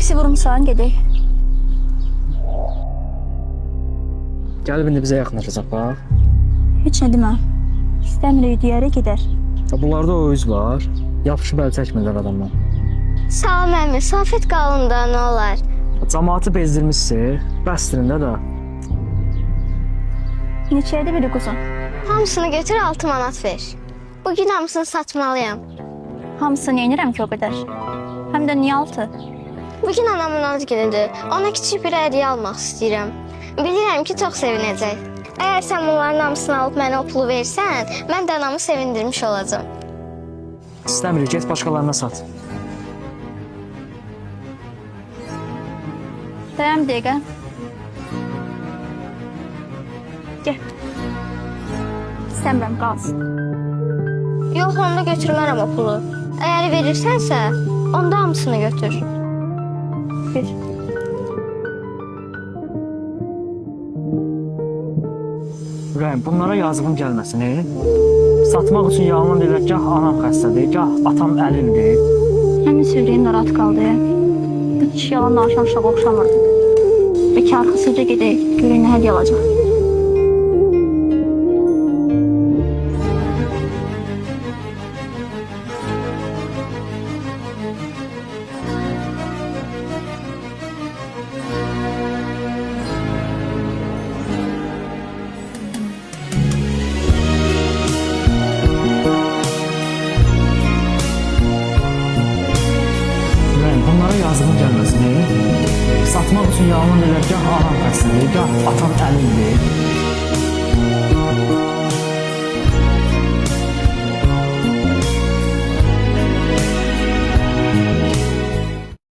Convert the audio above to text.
Taksi vurumsan, gedək. Gəlib indi bizə yaxınlaşacaq bax. Heç nə demə. İstəmirik deyərək gedər. Bunlarda o üz var. Yapışıb əl çəkmirlər adamdan. Salam əmi, Safet qalın da nə olar? Cəmaatı bezdirmişsiniz. Bəstirində də. Neçəyədə biri quzum? Hamısını götür 6 manat ver. Bugün hamısını satmalıyam. Hamısını yeynirəm ki o qədər. Həm də niyə altı? Bugün anamın ad günüdür. Ona kiçik bir hədiyyə almaq istəyirəm. Bilirəm ki, çox sevinəcək. Əgər sən bunların hamısını alıb mənə o pulu versən, mən də anamı sevindirmiş olacağam. İstəmirik, get başqalarına sat. Dayan bir dəqiqə. Gəl. İstəmirəm, qalsın. Yox, onda götürmərəm o pulu. Əgər verirsənsə, onda hamısını götür. Bir. Ürəyim, bunlara yazığım gəlməsin, Satmaq üçün yalan deyirlər, gah anam xəstədir, gah atam əlildir. Həmin sürüyün narahat qaldı. Bu kişi yalan danışan uşağa oxşamırdı. Və karxısıca gedək, görək nə hədiyyə alacaq. Bunlara yazığım gəlməsin, Satmaq üçün yalan deyirlər, gah anam xəstədir, gah atam əlildir.